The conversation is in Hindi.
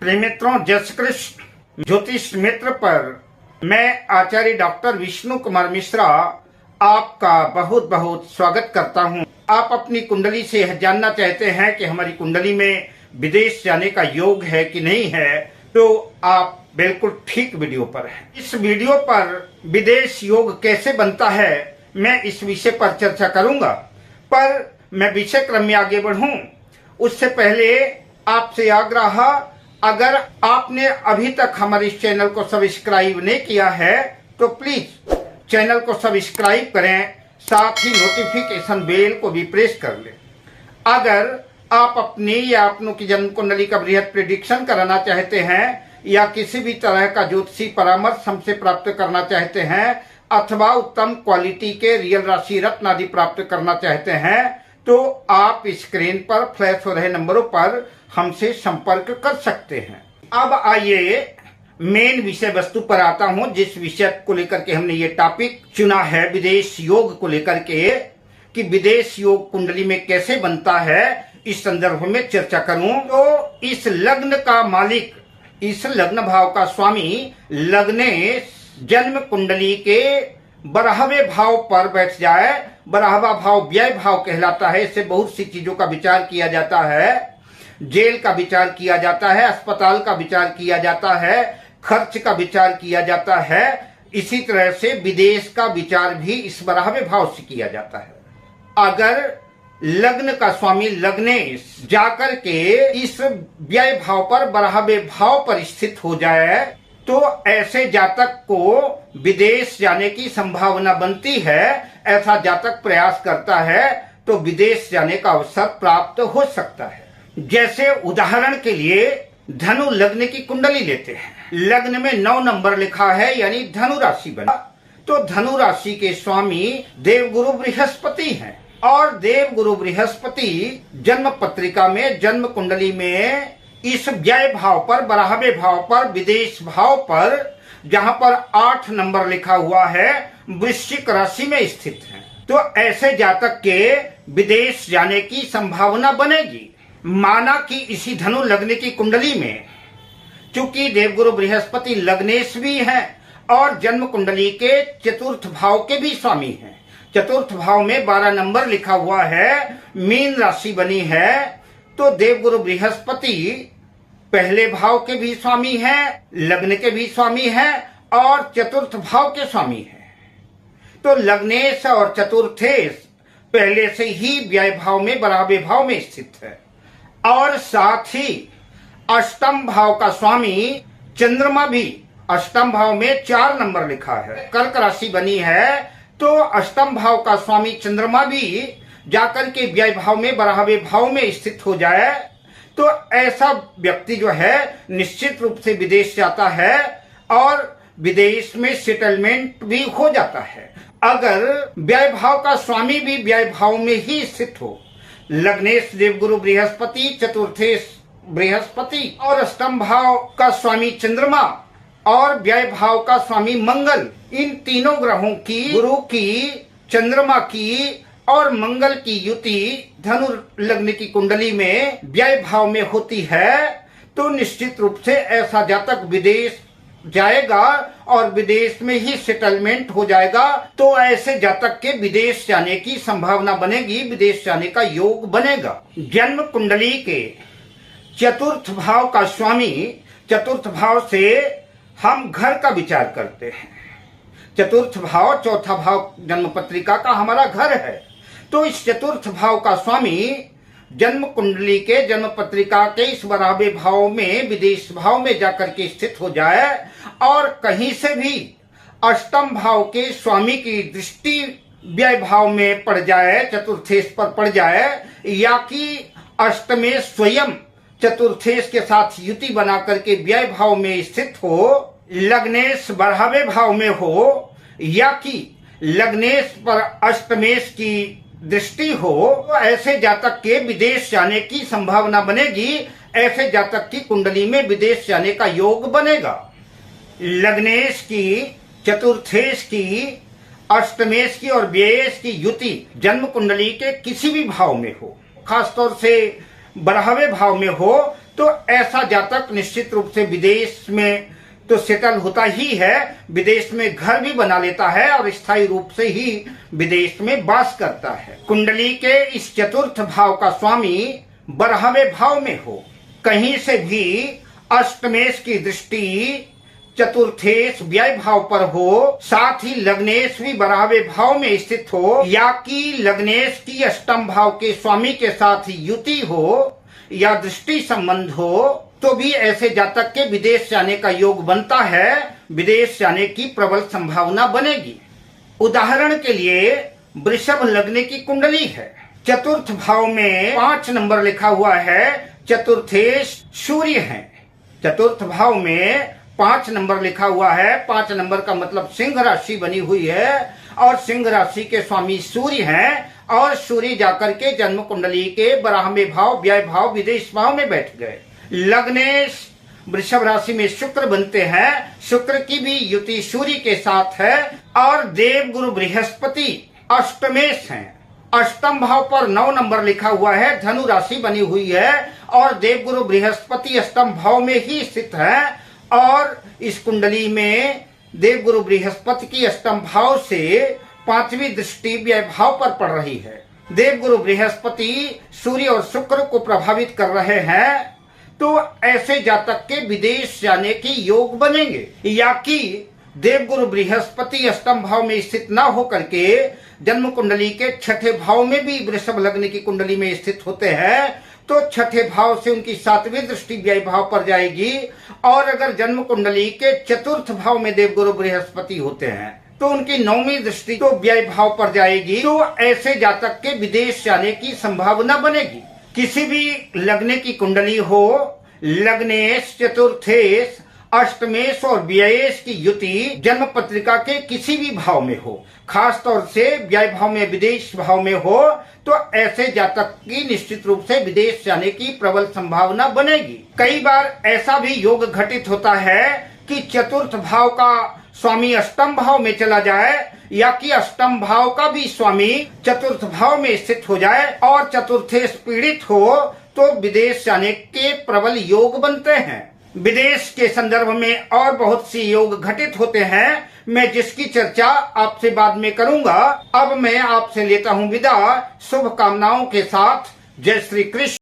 प्रिय मित्रों, जय श्री कृष्ण। ज्योतिष मित्र पर मैं आचार्य डॉक्टर विष्णु कुमार मिश्रा आपका बहुत बहुत स्वागत करता हूं। आप अपनी कुंडली से यह जानना चाहते हैं कि हमारी कुंडली में विदेश जाने का योग है कि नहीं है, तो आप बिल्कुल ठीक वीडियो पर हैं। इस वीडियो पर विदेश योग कैसे बनता है, मैं इस विषय पर चर्चा करूंगा। पर मैं विषय क्रम में आगे बढ़ूं उससे पहले आपसे आग्रह, अगर आपने अभी तक हमारे इस चैनल को सब्सक्राइब नहीं किया है तो प्लीज चैनल को सब्सक्राइब करें, साथ ही नोटिफिकेशन बेल को भी प्रेस कर लें। अगर आप अपनी या अपनों की जन्म कुंडली का बृहद प्रेडिक्शन कराना चाहते हैं या किसी भी तरह का ज्योतिषी परामर्श हमसे प्राप्त करना चाहते हैं अथवा उत्तम क्वालिटी के रियल राशि रत्न आदि प्राप्त करना चाहते हैं, तो आप स्क्रीन पर फ्लैश हो रहे नंबरों पर हमसे संपर्क कर सकते हैं। अब आइए मेन विषय वस्तु पर आता हूं, जिस विषय को लेकर के हमने ये टॉपिक चुना है विदेश योग को लेकर के, कि विदेश योग कुंडली में कैसे बनता है, इस संदर्भ में चर्चा करूं। तो इस लग्न का मालिक, इस लग्न भाव का स्वामी लग्नेश जन्म कुंडली के 12वें भाव पर बैठ जाए। 12वां भाव व्यय भाव कहलाता है। इससे बहुत सी चीजों का विचार किया जाता है। जेल का विचार किया जाता है, अस्पताल का विचार किया जाता है, खर्च का विचार किया जाता है। इसी तरह से विदेश का विचार भी इस 12वें भाव से किया जाता है। अगर लग्न का स्वामी लग्नेश जाकर के इस व्यय भाव पर 12वें भाव पर स्थित हो जाए तो ऐसे जातक को विदेश जाने की संभावना बनती है। ऐसा जातक प्रयास करता है तो विदेश जाने का अवसर प्राप्त हो सकता है। जैसे उदाहरण के लिए धनु लग्न की कुंडली लेते हैं। लग्न में 9 नंबर लिखा है, यानी धनु राशि बना, तो धनु राशि के स्वामी देवगुरु बृहस्पति हैं। और देवगुरु बृहस्पति जन्म पत्रिका में, जन्म कुंडली में इस व्यय भाव पर, 12वें भाव पर, विदेश भाव पर, जहां पर 8 नंबर लिखा हुआ है, वृश्चिक राशि में स्थित है। तो ऐसे जातक के विदेश जाने की संभावना बनेगी। माना कि इसी धनु लग्न की कुंडली में चूंकि देवगुरु बृहस्पति लग्नेश भी हैं और जन्म कुंडली के चतुर्थ भाव के भी स्वामी हैं। चतुर्थ भाव में 12 नंबर लिखा हुआ है, मीन राशि बनी है, तो देवगुरु बृहस्पति पहले भाव के भी स्वामी हैं, लग्न के भी स्वामी हैं और चतुर्थ भाव के स्वामी हैं। तो लग्नेश और चतुर्थेश पहले से ही व्यय भाव में, 12वें भाव में स्थित है। और साथ ही अष्टम भाव का स्वामी चंद्रमा भी अष्टम भाव में 4 नंबर लिखा है, कर्क राशि बनी है, तो अष्टम भाव का स्वामी चंद्रमा भी जाकर के व्यय भाव में, 12वें भाव में स्थित हो जाए तो ऐसा व्यक्ति जो है निश्चित रूप से विदेश जाता है और विदेश में सेटलमेंट भी हो जाता है। अगर व्यय भाव का स्वामी भी व्यय भाव में ही स्थित हो, लग्नेश देवगुरु बृहस्पति, चतुर्थेश बृहस्पति और अष्टम भाव का स्वामी चंद्रमा और व्यय भाव का स्वामी मंगल, इन तीनों ग्रहों की, गुरु की, चंद्रमा की और मंगल की युति धनु लग्न की कुंडली में व्यय भाव में होती है, तो निश्चित रूप से ऐसा जातक विदेश जाएगा और विदेश में ही सेटलमेंट हो जाएगा। तो ऐसे जातक के विदेश जाने की संभावना बनेगी, विदेश जाने का योग बनेगा। जन्म कुंडली के चतुर्थ भाव का स्वामी, चतुर्थ भाव से हम घर का विचार करते हैं। चतुर्थ भाव, चौथा भाव जन्म पत्रिका का हमारा घर है। तो इस चतुर्थ भाव का स्वामी जन्म कुंडली के, जन्म पत्रिका के इस 12वें भाव में, विदेश भाव में जाकर के स्थित हो जाए और कहीं से भी अष्टम भाव के स्वामी की दृष्टि व्यय भाव में पड़ जाए, चतुर्थेश पर पड़ जाए, या कि अष्टमेश स्वयं चतुर्थेश के साथ युति बना करके व्यय भाव में स्थित हो, लग्नेश 12वें भाव में हो, या कि लग्नेश पर अष्टमेश की दृष्टि हो, तो ऐसे जातक के विदेश जाने की संभावना बनेगी। ऐसे जातक की कुंडली में विदेश जाने का योग बनेगा। लग्नेश की, चतुर्थेश की, अष्टमेश की और व्ययेश की युति जन्म कुंडली के किसी भी भाव में हो, खासतौर से 12वें भाव में हो, तो ऐसा जातक निश्चित रूप से विदेश में तो सेटल होता ही है, विदेश में घर भी बना लेता है और स्थायी रूप से ही विदेश में वास करता है। कुंडली के इस चतुर्थ भाव का स्वामी 12वें भाव में हो, कहीं से भी अष्टमेश की दृष्टि चतुर्थेश व्यय भाव पर हो, साथ ही लग्नेश भी 12वें भाव में स्थित हो, या कि लग्नेश की अष्टम भाव के स्वामी के साथ युति हो या दृष्टि संबंध हो, तो भी ऐसे जातक के विदेश जाने का योग बनता है, विदेश जाने की प्रबल संभावना बनेगी। उदाहरण के लिए वृषभ लग्न की कुंडली है, चतुर्थ भाव में 5 नंबर लिखा हुआ है, चतुर्थेश सूर्य है। चतुर्थ भाव में 5 नंबर लिखा हुआ है, 5 नंबर का मतलब सिंह राशि बनी हुई है और सिंह राशि के स्वामी सूर्य हैं, और सूर्य जाकर के जन्म कुंडली के 12वें भाव व्यय भाव विदेश भाव में बैठ गए। लग्नेश वृषभ राशि में शुक्र बनते हैं, शुक्र की भी युति सूर्य के साथ है, और देव गुरु बृहस्पति अष्टमेश हैं। अष्टम भाव पर 9 नंबर लिखा हुआ है, धनु राशि बनी हुई है और देव गुरु बृहस्पति अष्टम भाव में ही स्थित है, और इस कुंडली में देव गुरु बृहस्पति की अष्टम भाव से 5वीं दृष्टि व्यय भाव पर पड़ रही है। देव गुरु बृहस्पति सूर्य और शुक्र को प्रभावित कर रहे हैं, तो ऐसे जातक के विदेश जाने के योग बनेंगे। या कि देव गुरु बृहस्पति अष्टम भाव में स्थित न होकर के जन्म कुंडली के 6ठे भाव में भी वृषभ लग्न की कुंडली में स्थित होते हैं, तो 6ठे भाव से उनकी 7वीं दृष्टि व्यय भाव पर जाएगी, और अगर जन्म कुंडली के चतुर्थ भाव में देव गुरु बृहस्पति होते हैं तो उनकी 9वीं दृष्टि तो व्यय भाव पर जाएगी, तो ऐसे जातक के विदेश जाने की संभावना बनेगी। किसी भी लग्न की कुंडली हो, लग्नेश चतुर्थेश अष्टमेश और व्ययेश की युति जन्म पत्रिका के किसी भी भाव में हो, खास तौर से व्यय भाव में विदेश भाव में हो, तो ऐसे जातक की निश्चित रूप से विदेश जाने की प्रबल संभावना बनेगी। कई बार ऐसा भी योग घटित होता है कि चतुर्थ भाव का स्वामी अष्टम भाव में चला जाए, या कि अष्टम भाव का भी स्वामी चतुर्थ भाव में स्थित हो जाए और चतुर्थेश पीड़ित हो, तो विदेश जाने के प्रबल योग बनते हैं। विदेश के संदर्भ में और बहुत सी योग घटित होते हैं, मैं जिसकी चर्चा आपसे बाद में करूंगा। अब मैं आपसे लेता हूं विदा, शुभकामनाओं के साथ। जय श्री कृष्ण।